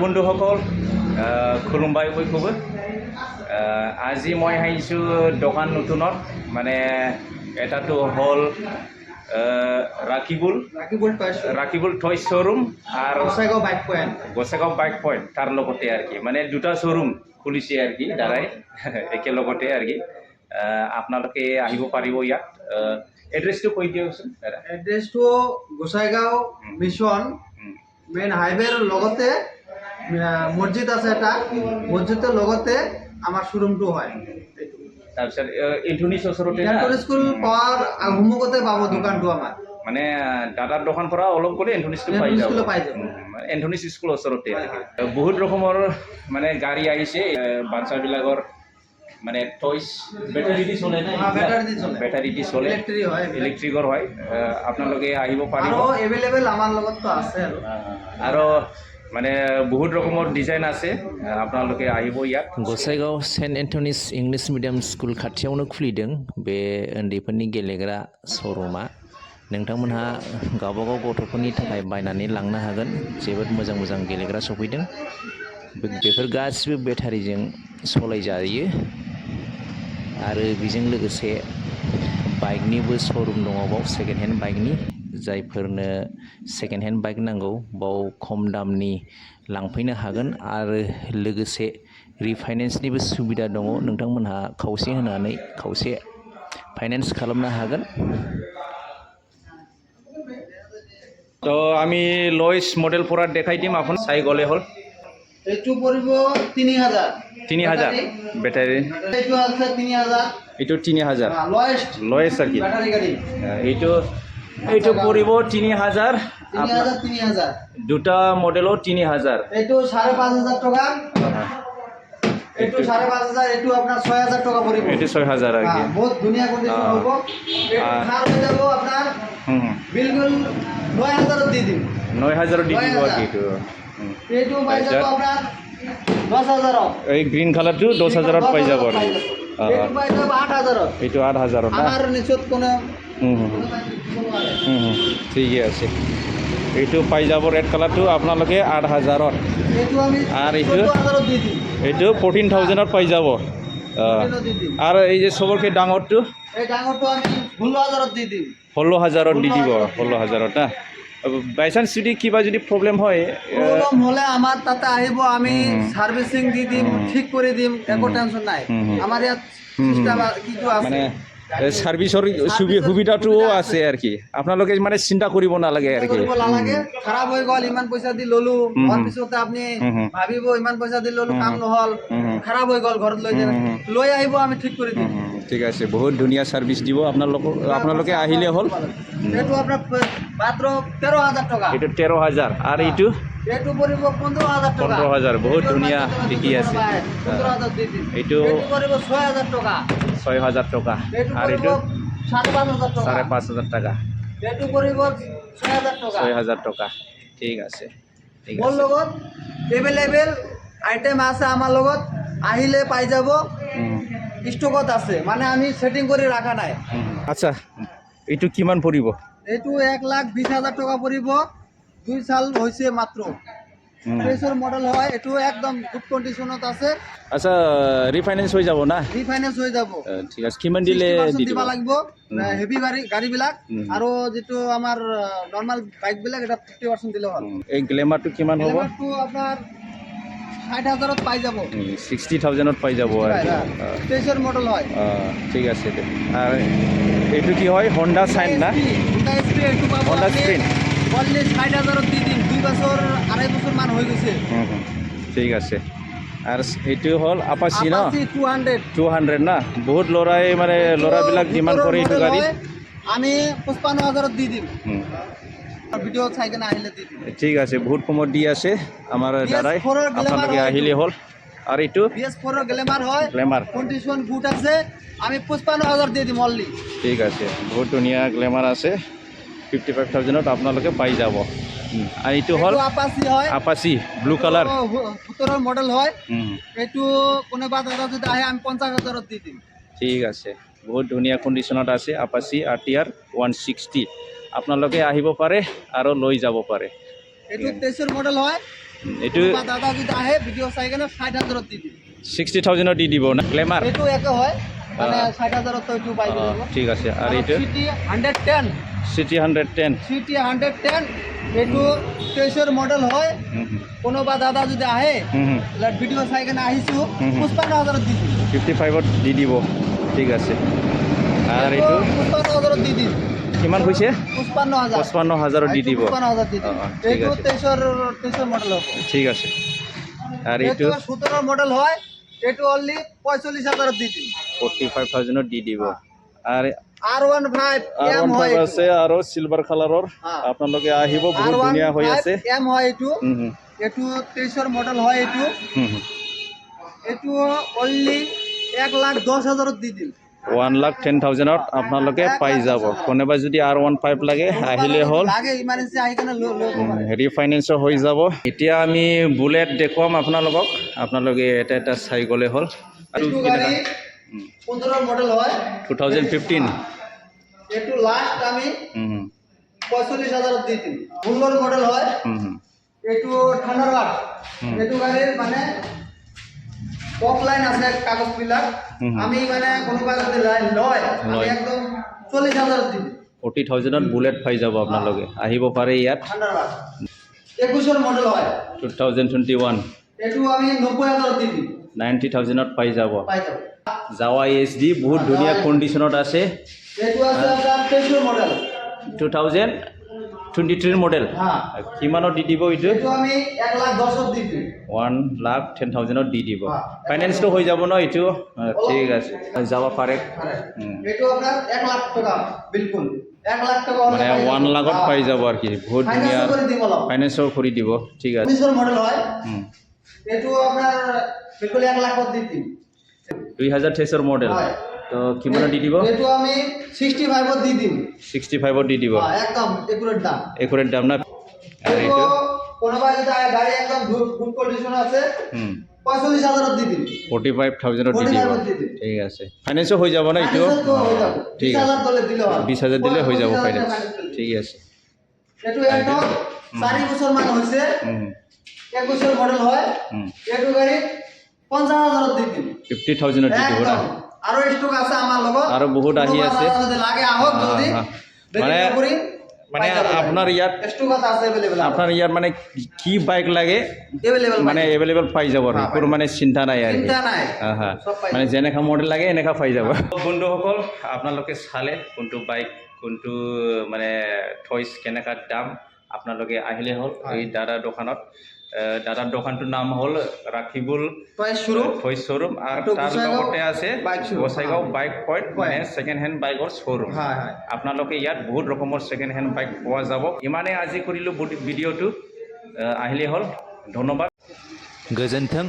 বন্ধুসকল খুলুমবাই বয়খौबो আজি মই আহিছোঁ দোকান নতুনত মানে এটাটো হল ৰাকিবুল টয় শ্বৰুম আৰু গোসাইগাঁও বাইক পইণ্ট তাৰ লগতে আৰ কি মানে দুটা শ্বৰুম খুলিছে আৰ কি দাদাই একেলগতে আৰ কি আপোনালোকে আহিব পাৰিব ইয়াত এড্ৰেছটো কৈ দিয়কচোন দাদা এড্ৰেছটো গোসাইগাঁও মিছন মেইন হাইৱেৰ লগতে মছজিদ আছে এটা মছজিদৰ লগতে আমাৰ শ্বৰুমটো হয় তাৰপিছত এন্থনিছ ওচৰতে স্কুল পাৱাৰ আগুমুকতে পাব দোকানটো আমাৰ মানে দাদাৰ দোকান পৰা অলপ গ'লে এন্থনিছ স্কুল পাই যাব এন্থনিছ স্কুল ওচৰতে বহুত ৰকমৰ মানে গাড়ী আহিছে বাচ্চাবিলাকৰ মানে টয়স ব্যাটাৰি দি চলে না ব্যাটাৰি দি চলে ইলেকট্ৰিকৰ হয় আপোনালোকে আহিব পাৰিব আৰু এভেইলেবল আমাৰ লগত তো আছে আৰু মানে বহুত ৰকমৰ ডিজাইন আছে আপোনালোকে আহিব ইয়াত Gossaigaon Saint Anthony's English medium school खाथियावनो खुलिदों बे उन्दैफोरनि गेलेग्रा श'रुमा नोंथांमोनहा गावबागाव गथ'फोरनि थाखाय बायनानै लांनो हागोन जोबोद मोजां मोजां गेलेग्रा सफैदों बेफोर गासिबो बेटारिजों सलायजायो आरो बेजों लोगोसे बाइकनिबो श'रुम दङ बाव सेकेन्ड हेन्ड बाइकनि जायफोरनो सेकेन्ड हेन्ड बाइक नांगौ बाव खम दामनि लांफैनो हागोन आरो लोगोसे रिफाइनेन्सनिबो सुबिदा दङ नोंथांमोनहा खावसे होनानै खावसे फाइनेन्स खालामनो हागोन তো আমি লয়েস মডেল পৰা দেখাই দিম আপোন চাই গ'লে হ'ল এইটো পৰিব 3000 ব্যাটাৰি এইটো আছে 3000 এইটো 3000 লয়েস আৰ কি ব্যাটাৰি গাড়ি এইটো পৰিব 3000 3000 দুটা মডেলো 3000 এইটো 5500 টাকা এইটো 5500 এইটো আপনার 6000 টাকা পৰিব এইটো 6000 আর কি বহুত ধুনিয়া কন্ডিশন হ'ব এইটো খার হয়ে যাব আপনার বিলকুল 9000 দি দিম 9000 দি দিব আর কি এইটো পাই যাব আপনার 10000 এই গ্রিন কালারটো 10000 পাই যাব আর এইটো পাই যাব 8000 এইটো 8000 না আমার নিচত কোন ঠিকই আছে এইটো পাই যাব রেড কালারটো আপোনালোকে 8000 এইটো আমি আর এইটো 14000 দি দিম এইটো 14000 পাই যাব আর এই যে সবরকে ডাঙরটো এই ডাঙরটো আমি 16000 দি দিম 16000 দি দিব 16000 না বাই চান্স যদি কিবা যদি প্রবলেম হয় প্রবলেম হলে আমার তাতে আহিব আমি সার্ভিসিং দি দিম ঠিক করে দিম একো টেনশন নাই আমার ইয়াত সিস্টেম কিছু আছে মানে সাৰ্ভিসৰ সুবিধাটোও আছে আৰ কি আপোনালোকে মানে চিন্তা কৰিব নালাগে আর কি খারাপ হৈ গল ইমান পয়সা দি ললো আর পিছতে আপনি ভাবিব ইমান পয়সা দি ললো কাম নহল খারাপ হৈ গল ঘৰত লৈ আহিব আমি ঠিক কৰি দিম ঠিক আছে বহুত ধুনিয়া সার্ভিস দিব আপোনালোকে আহিলে হল এটো আপনার মাত্র 13000 টাকা এটা 13000 আর এইটো এটো পৰিব 15000 টাকা 15000 বহুত ধুনিয়া ঠিকই আছে 15000 দি দিম এইটো পৰিব 6000 টাকা 6000 টাকা আৰ এইটো 5500 টাকা 5500 টাকা এটো পৰিব 6000 টাকা 6000 টাকা ঠিক আছে মোৰ লগত এভেইলেবল আইটেম আছে আমাৰ লগত আহিলে পাই যাব স্টকত আছে মানে আমি সেটিং কৰি ৰাখা নাই আচ্ছা এইটো কিমান পৰিব এইটো 1,20,000 টাকা পৰিব 2 সাল হৈছে মাত্ৰ প্ৰেছৰ মডেল হয় এটো একদম গুড কন্ডিশনত আছে আচ্ছা রিফাইন্যান্স হৈ যাব না রিফাইন্যান্স হৈ যাব ঠিক আছে কিমান দিলে দিব লাগিব হেভি গাড়ী বিলাক আৰু যেটো আমাৰ নৰমাল বাইক বিলাক এটা 50% দিলে হ'ল এই গ্ল্যামাৰটো কিমান হ'ব গ্ল্যামাৰটো আপোনাৰ 60000 পাই যাব 60000 পাই যাব আৰ প্ৰেছৰ মডেল হয় ঠিক আছে আর এইটো কি হয় হোন্ডা সাইন না হোন্ডা স্প্রিন বললে 60000 দি দিম 2 বছর 2.5 বছর মান হৈ গৈছে ঠিক আছে আর এইটো হল আপাচি না 200 না বহুত লৰাই মানে লৰাবিলাক ডিমান্ড কৰে এইটো গাড়ী আমি 55000 দি দিম ভিডিও চাই কেনে আহিলে দি দিম ঠিক আছে বহুত কমত দি আছে আমাৰ দাদাই আপোনালোকে আহিলে হল আর এইটো BS4 গ্ল্যামার হয় গ্ল্যামার কন্ডিশন গুড আছে আমি 55000 দি দিম অনলি ঠিক আছে বহুত ধুনিয়া গ্ল্যামার আছে 55000 আপোনালোকে পাই যাব আর এইটো হল আপাচি ব্লু কালার 17 মডেল হয় এইটো কোনোবা দাদা যদি আহে আমি 50000 দি দিম ঠিক আছে বহুত ধুনিয়া কন্ডিশনত আছে আপাচি RTR 160 আপোনালোকে আহিব পাৰে আৰু লৈ যাব পাৰে এইটো 23 মডেল হয় এইটো কোনোবা দাদা যদি আহে ভিডিঅ' চাই কেনে 60,000 দি দিম 60,000 দি দিব না গ্লেমাৰ এইটো একে হয় মানে 60,000 তো এইটো পাই যাব ঠিক আছে আৰু এইটো সিটি 110 সিটি 110 সিটি 110 এইটো 23 মডেল হয় কোনোবা দাদা যদি আহে ভিডিঅ' চাই কেনে আহিছো 55,000 দি দিম 55 দি দিব ঠিক আছে আৰু এইটো 55,000 দি দিম কিমান কৈছে 55,000 55,000 দি দিব 55,000 দি দিম ঠিক এইটো আছে 23 মডেল হ'ব ঠিক আছে আৰু এইটো এইটো 17 মডেল হয় এইটো অনলি 45,000 দি দিম 45,000 দি দিব আৰু R15 M হয় R15 আছে আৰু সিলভাৰ কালাৰৰ আপোনালোকে আহিব বহুত ধুনীয়া হৈ আছে M হয় এইটো এইটো 23 মডেল হয় এইটো এইটো অনলি 1,10,000 দি দিম 1,10,000 আপোনালোকে পাই যাব কোনোবা যদি R15 লাগে আহিলে হ'ল লাগে ইমাৰ্জেন্সি আহি কেনে ৰিফাইনেন্সো হৈ যাব এতিয়া আমি বুলেট দেখুৱাম আপোনালোকে এটা চাই গ'লে হ'ল আৰু এইটো গাড়ী 15 মডেল হয় 2015 এইটো লাস্ট আমি 45,000 দি দিম 16 মডেল হয় এইটো থান্ডারবার্ড এইটো গাড়ীৰ মানে অফলাইন আছে কাগজবিলাক আমি মানে কোনোবা যদি লাইন লয় আমি একদম 40,000 দি দিম 40,000 বুলেট পাই যাব আপোনালোকে আহিব পাৰে ইয়াত থান্ডারবার্ড 21 মডেল হয় 2021 এইটো আমি 90,000 দি দিম 90,000 পাই যাব পাই যাব জাৱা HD বহুত ধুনীয়া কণ্ডিশ্যনত আছে এইটো আছে আপোনাৰ 23 মডেল 2023 মডেল কিমানত দি দিব এইটো এইটো আমি 1,10,000 দি দিম 1,10,000 দি দিব ফাইনেন্সটো হৈ যাব ন এইটো ঠিক আছে যাব পাৰে এইটো আপোনাৰ 1 লাখ টাকা বিলকুল 1 লাখ টাকা মানে 1 লাখত পাই যাব আর কি বহুত ধুনীয়া ফাইনেন্সও কৰি দিব ঠিক আছে 19 মডেল হয় এইটো আপোনাৰ বিলকুল 1 লাখত দি দিম 2023 মডেল তো কিমানত দি দিব এইটো আমি 65 দি দিম 65 দি দিব একদম একুৰেট দাম না আর এইটো এইটো কোনোবা যদি গাড়ী একদম গুড কন্ডিশন আছে 45,000 দি দিম 45,000 দি দিব ঠিক আছে ফাইনেন্সও হৈ যাব না এইটো ঠিক আছে 20,000 দিলে হৈ যাব ফাইনেন্স ঠিক আছে এইটো একদম 4 বছৰ মান হৈছে 1 বছৰ মডেল হয় এইটো গাড়ী 50,000 দি দিম 50,000 দি দিব না আৰু স্টক আছে আমাৰ লগত আৰু বহুত আহি আছে যদি লাগে আহক জলদি মানে আপোনাৰ ইয়াত স্টক আছে अवेलेबल আপনার ইয়াত মানে কি বাইক লাগে মানে এভেলেবল পাই যাব আর কোনো মানে চিন্তা নাই আর চিন্তা নাই মানে যেনেকা মডেল লাগে এনেকা পাই যাব বন্ধুসকল আপোনালোকে চালে কোনটো বাইক কোনটো মানে থইস কেনেকা দাম আপোনালোকে আহিলে হ'ল এই দাদাৰ দোকানত দাদাৰ দোকানটোৰ নাম হ'ল ৰাখিবুল থইস শ্বৰুম আৰু তাৰ লগতে আছে গোসাইগাঁও বাইক পইণ্ট মানে ছেকেণ্ড হেণ্ড বাইকৰ শ্বৰুম আপোনালোকে ইয়াত বহুত ৰকমৰ ছেকেণ্ড হেণ্ড বাইক পোৱা যাব ইমানে আজি কৰিলোঁ ভিডিঅ'টো আহিলে হ'ল ধন্যবাদ गोजोन्थों